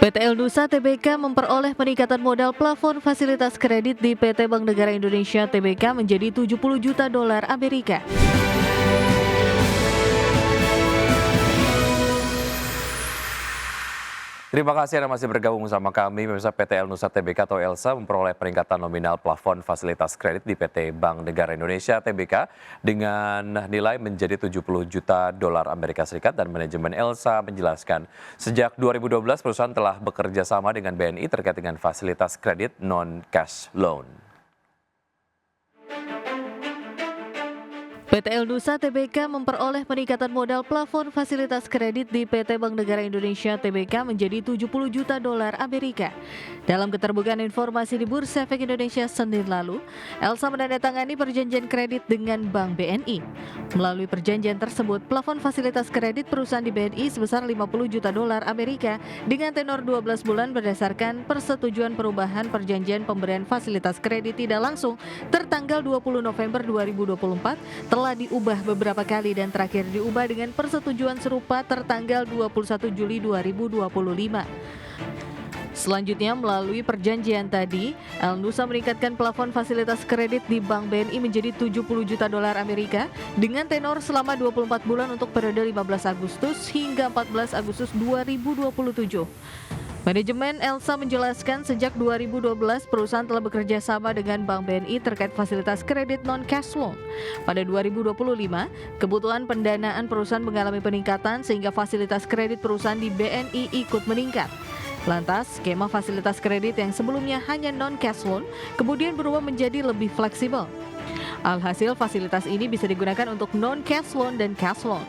PT Elnusa Tbk memperoleh peningkatan modal plafon fasilitas kredit di PT Bank Negara Indonesia Tbk menjadi 70 juta dolar Amerika. Terima kasih Anda masih bergabung bersama kami. Pemirsa, PT Elnusa Tbk atau ELSA memperoleh peningkatan nominal plafon fasilitas kredit di PT Bank Negara Indonesia Tbk dengan nilai menjadi 70 juta dolar Amerika Serikat, dan manajemen ELSA menjelaskan sejak 2012 perusahaan telah bekerja sama dengan BNI terkait dengan fasilitas kredit non-cash loan. PT Elnusa Tbk memperoleh peningkatan modal plafon fasilitas kredit di PT Bank Negara Indonesia Tbk menjadi 70 juta dolar Amerika. Dalam keterbukaan informasi di Bursa Efek Indonesia Senin lalu, ELSA menandatangani perjanjian kredit dengan Bank BNI. Melalui perjanjian tersebut, plafon fasilitas kredit perusahaan di BNI sebesar 50 juta dolar Amerika dengan tenor 12 bulan berdasarkan persetujuan perubahan perjanjian pemberian fasilitas kredit tidak langsung tertanggal 20 November 2024 telah diubah beberapa kali dan terakhir diubah dengan persetujuan serupa tertanggal 21 Juli 2025. Selanjutnya, melalui perjanjian tadi, Elnusa meningkatkan plafon fasilitas kredit di Bank BNI menjadi 70 juta dolar Amerika dengan tenor selama 24 bulan untuk periode 15 Agustus hingga 14 Agustus 2027. Manajemen ELSA menjelaskan sejak 2012 perusahaan telah bekerja sama dengan Bank BNI terkait fasilitas kredit non-cash loan. Pada 2025, kebutuhan pendanaan perusahaan mengalami peningkatan sehingga fasilitas kredit perusahaan di BNI ikut meningkat. Lantas, skema fasilitas kredit yang sebelumnya hanya non-cash loan kemudian berubah menjadi lebih fleksibel. Alhasil, fasilitas ini bisa digunakan untuk non-cash loan dan cash loan.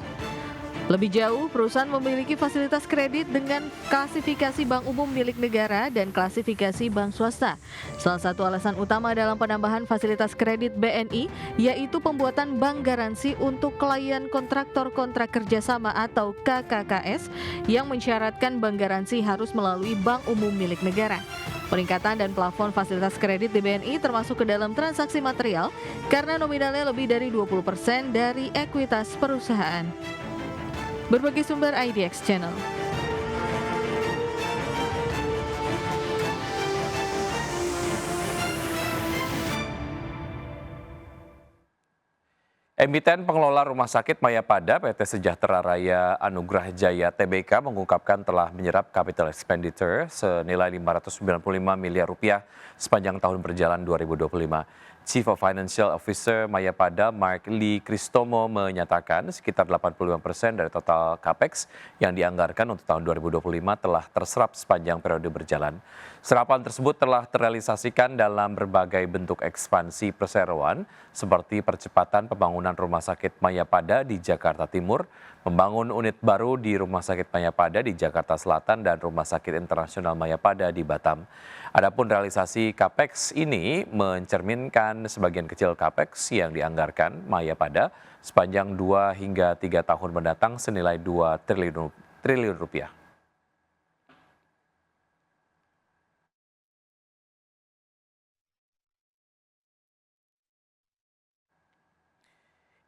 Lebih jauh, perusahaan memiliki fasilitas kredit dengan klasifikasi bank umum milik negara dan klasifikasi bank swasta. Salah satu alasan utama dalam penambahan fasilitas kredit BNI yaitu pembuatan bank garansi untuk klien kontraktor kontrak kerjasama atau KKKS yang mensyaratkan bank garansi harus melalui bank umum milik negara. Peningkatan dan plafon fasilitas kredit di BNI termasuk ke dalam transaksi material karena nominalnya lebih dari 20% dari ekuitas perusahaan. Berbagai sumber IDX Channel. Emiten pengelola Rumah Sakit Mayapada PT Sejahtera Raya Anugrah Jaya Tbk mengungkapkan telah menyerap capital expenditure senilai 595 miliar rupiah sepanjang tahun berjalan 2025. Chief of Financial Officer Mayapada Mark Lee Kristomo menyatakan sekitar 85% dari total capex yang dianggarkan untuk tahun 2025 telah terserap sepanjang periode berjalan. Serapan tersebut telah terrealisasikan dalam berbagai bentuk ekspansi perseroan seperti percepatan pembangunan Rumah Sakit Mayapada di Jakarta Timur, membangun unit baru di Rumah Sakit Mayapada di Jakarta Selatan dan Rumah Sakit Internasional Mayapada di Batam. Adapun realisasi capex ini mencerminkan sebagian kecil capex yang dianggarkan Mayapada sepanjang 2 hingga 3 tahun mendatang senilai 2 triliun rupiah.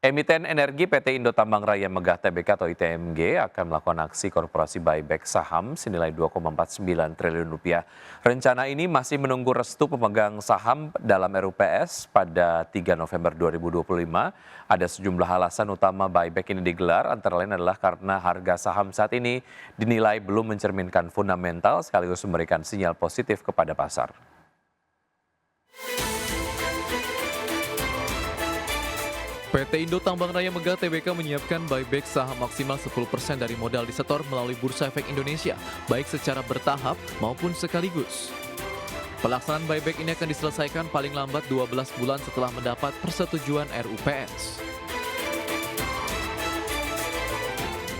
Emiten energi PT Indo Tambang Raya Megah Tbk atau ITMG akan melakukan aksi korporasi buyback saham senilai 2,49 triliun rupiah. Rencana ini masih menunggu restu pemegang saham dalam RUPS pada 3 November 2025. Ada sejumlah alasan utama buyback ini digelar, antara lain adalah karena harga saham saat ini dinilai belum mencerminkan fundamental sekaligus memberikan sinyal positif kepada pasar. PT Indo Tambang Raya Megah Tbk menyiapkan buyback saham maksimal 10% dari modal disetor melalui Bursa Efek Indonesia, baik secara bertahap maupun sekaligus. Pelaksanaan buyback ini akan diselesaikan paling lambat 12 bulan setelah mendapat persetujuan RUPS.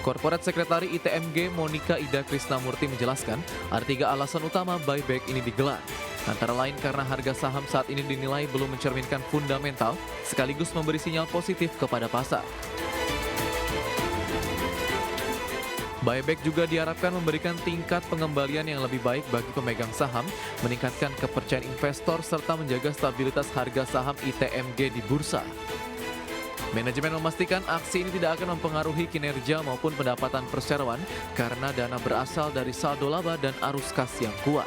Korporat Sekretari ITMG Monika Ida Krisnamurti menjelaskan, ada 3 alasan utama buyback ini digelar. Antara lain karena harga saham saat ini dinilai belum mencerminkan fundamental, sekaligus memberi sinyal positif kepada pasar. Buyback juga diharapkan memberikan tingkat pengembalian yang lebih baik bagi pemegang saham, meningkatkan kepercayaan investor, serta menjaga stabilitas harga saham ITMG di bursa. Manajemen memastikan aksi ini tidak akan mempengaruhi kinerja maupun pendapatan perseroan karena dana berasal dari saldo laba dan arus kas yang kuat.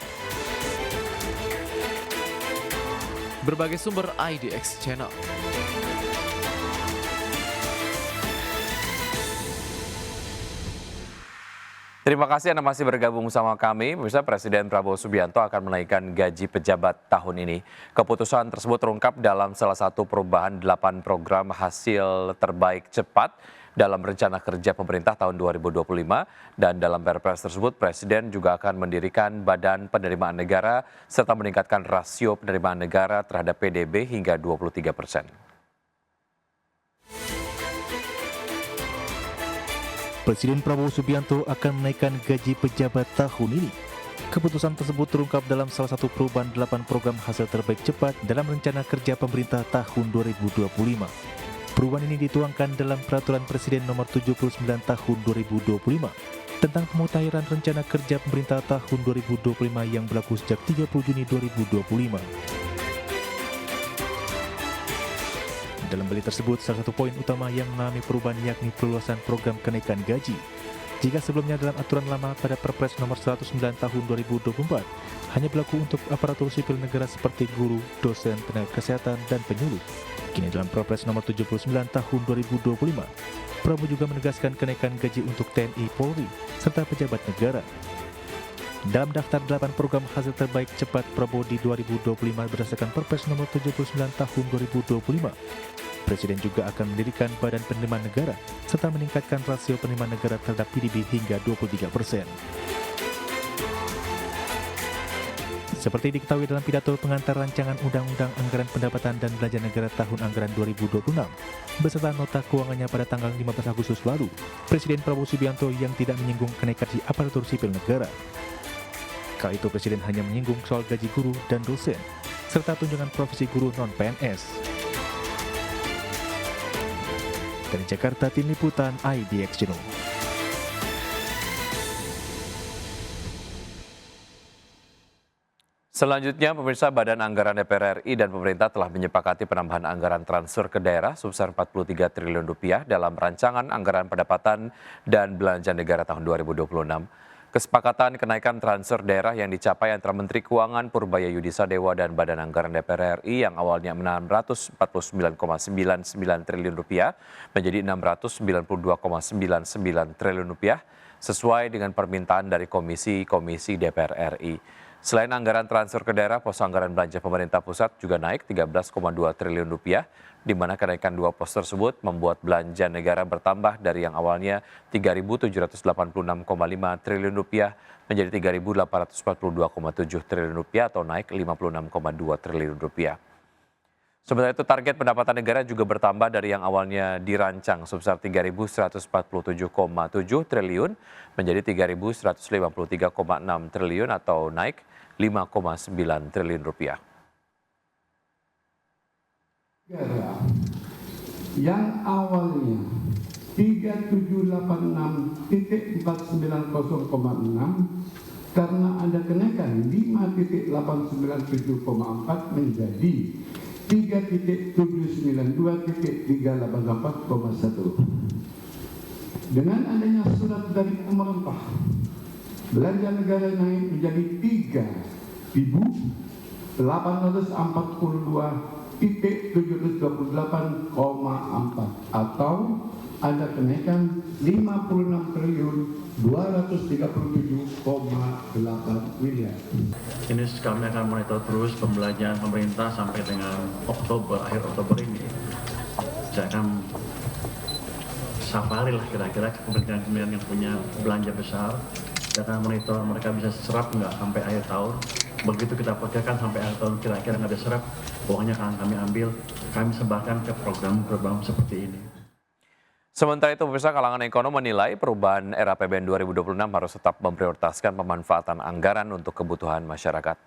Berbagai sumber IDX Channel. Terima kasih Anda masih bergabung sama kami. Pemirsa, Presiden Prabowo Subianto akan menaikkan gaji pejabat tahun ini. Keputusan tersebut terungkap dalam salah satu perubahan 8 program hasil terbaik cepat dalam rencana kerja pemerintah tahun 2025. Dan dalam Perpres tersebut, Presiden juga akan mendirikan Badan Penerimaan Negara serta meningkatkan rasio penerimaan negara terhadap PDB hingga 23%. Presiden Prabowo Subianto akan menaikkan gaji pejabat tahun ini. Keputusan tersebut terungkap dalam salah satu perubahan 8 program hasil terbaik cepat dalam rencana kerja pemerintah tahun 2025. Perubahan ini dituangkan dalam Peraturan Presiden Nomor 79 Tahun 2025 tentang pemutahiran rencana kerja pemerintah tahun 2025 yang berlaku sejak 30 Juni 2025. Dalam berita tersebut, salah satu poin utama yang mengalami perubahan yakni perluasan program kenaikan gaji. Jika sebelumnya dalam aturan lama pada Perpres Nomor 109 Tahun 2024 hanya berlaku untuk aparatur sipil negara seperti guru, dosen, tenaga kesehatan, dan penyuluh. Kini dalam Perpres Nomor 79 Tahun 2025, Prabowo juga menegaskan kenaikan gaji untuk TNI, Polri, serta pejabat negara. Dalam daftar 8 program hasil terbaik cepat Prabowo di 2025 berdasarkan Perpres Nomor 79 Tahun 2025, Presiden juga akan mendirikan Badan Penerimaan Negara serta meningkatkan rasio penerimaan negara terhadap PDB hingga 23%. Seperti diketahui dalam pidato pengantar rancangan Undang-Undang Anggaran Pendapatan dan Belanja Negara tahun anggaran 2026 beserta nota keuangannya pada tanggal 15 Agustus lalu, Presiden Prabowo Subianto yang tidak menyinggung kenaikan gaji aparatur sipil negara. Kala itu Presiden hanya menyinggung soal gaji guru dan dosen, serta tunjangan profesi guru non-PNS. Dari Jakarta, Tim Liputan IDX Channel. Selanjutnya, pemirsa, Badan Anggaran DPR RI dan pemerintah telah menyepakati penambahan anggaran transfer ke daerah sebesar 43 triliun rupiah dalam rancangan anggaran pendapatan dan belanja negara tahun 2026. Kesepakatan kenaikan transfer daerah yang dicapai antara Menteri Keuangan Purbaya Yudisadewa dan Badan Anggaran DPR RI yang awalnya 649,99 triliun rupiah menjadi 692,99 triliun rupiah sesuai dengan permintaan dari komisi-komisi DPR RI. Selain anggaran transfer ke daerah, pos anggaran belanja pemerintah pusat juga naik 13,2 triliun rupiah, di mana kenaikan dua pos tersebut membuat belanja negara bertambah dari yang awalnya 3.786,5 triliun rupiah menjadi 3.842,7 triliun rupiah atau naik 56,2 triliun rupiah. Sementara itu target pendapatan negara juga bertambah dari yang awalnya dirancang sebesar 3.147,7 triliun menjadi 3.153,6 triliun atau naik 5,9 triliun rupiah. Yang awalnya 3786.490,6 karena ada kenaikan 5.897,4 menjadi 3.792.384,1. Dengan adanya surat dari pemerintah, belanja negara naik menjadi 3.842.728,4 atau ada kenaikan 56.237,8 miliar. Ini kami akan monitor terus pembelanjaan pemerintah sampai dengan akhir Oktober ini. Saya akan safari lah kira-kira kementerian-kementerian yang punya belanja besar. Kita akan monitor mereka bisa serap nggak sampai akhir tahun. Begitu kita perkirakan sampai akhir tahun kira-kira nggak ada serap, uangnya akan kami ambil, kami sebarkan ke program-program seperti ini. Sementara itu, pemirsa, kalangan ekonom menilai perubahan era APBN 2026 harus tetap memprioritaskan pemanfaatan anggaran untuk kebutuhan masyarakat.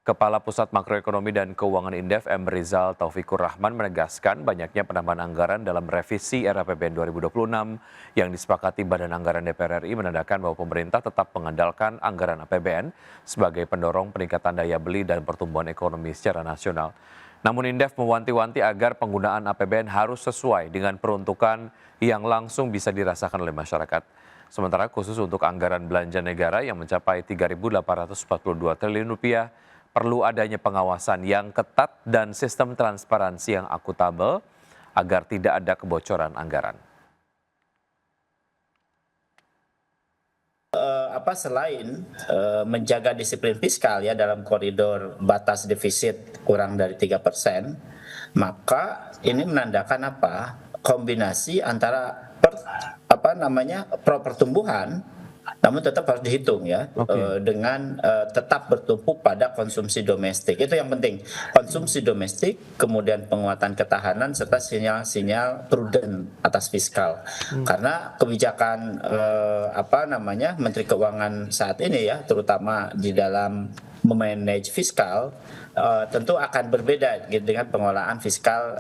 Kepala Pusat Makroekonomi dan Keuangan Indef M. Rizal Taufikur Rahman menegaskan banyaknya penambahan anggaran dalam revisi era APBN 2026 yang disepakati Badan Anggaran DPR RI menandakan bahwa pemerintah tetap mengandalkan anggaran APBN sebagai pendorong peningkatan daya beli dan pertumbuhan ekonomi secara nasional. Namun Indef mewanti-wanti agar penggunaan APBN harus sesuai dengan peruntukan yang langsung bisa dirasakan oleh masyarakat. Sementara khusus untuk anggaran belanja negara yang mencapai 3.842 triliun rupiah, perlu adanya pengawasan yang ketat dan sistem transparansi yang akuntabel agar tidak ada kebocoran anggaran. Selain menjaga disiplin fiskal ya dalam koridor batas defisit kurang dari 3%, maka ini menandakan kombinasi antara pro pertumbuhan, namun tetap harus dihitung ya, dengan tetap bertumpu pada konsumsi domestik. Itu yang penting, konsumsi domestik, kemudian penguatan ketahanan serta sinyal-sinyal prudent atas fiskal. Karena kebijakan Menteri Keuangan saat ini ya, terutama di dalam memanage fiskal, tentu akan berbeda dengan pengelolaan fiskal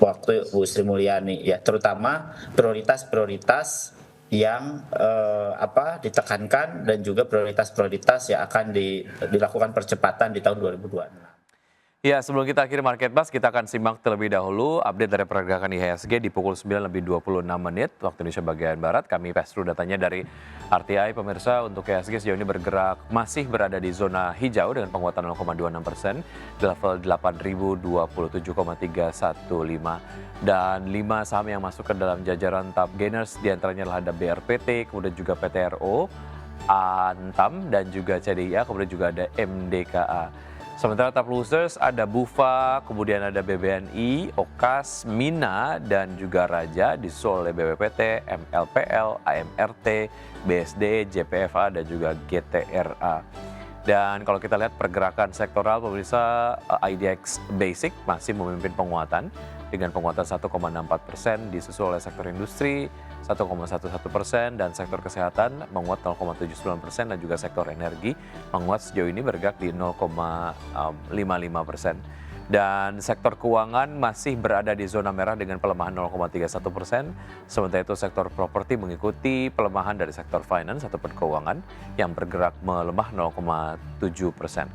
waktu Bu Sri Mulyani ya, terutama prioritas-prioritas yang ditekankan dan juga prioritas-prioritas yang akan dilakukan percepatan di tahun 2026. Ya, sebelum kita akhiri Market Buzz, kita akan simak terlebih dahulu update dari pergerakan IHSG di pukul 9:26 waktu Indonesia bagian Barat. Kami pass through datanya dari RTI. Pemirsa, untuk IHSG sejauh ini masih berada di zona hijau dengan penguatan 0,26% di level 8.027,315. Dan 5 saham yang masuk ke dalam jajaran top gainers diantaranya adalah ada BRPT, kemudian juga PTRO, Antam, dan juga CDIA, kemudian juga ada MDKA. Sementara top losers ada Bufa, kemudian ada BBNI, Okas, Mina, dan juga Raja, disusul oleh BBPT, MLPL, AMRT, BSD, JPFA, dan juga GTRA. Dan kalau kita lihat pergerakan sektoral, pemirsa, IDX Basic masih memimpin penguatan dengan penguatan 1,64%, disusul oleh sektor industri 1,11%, dan sektor kesehatan menguat 0,79%, dan juga sektor energi menguat sejauh ini bergerak di 0,55%. Dan sektor keuangan masih berada di zona merah dengan pelemahan 0,31%, sementara itu sektor properti mengikuti pelemahan dari sektor finance ataupun keuangan yang bergerak melemah 0,7%.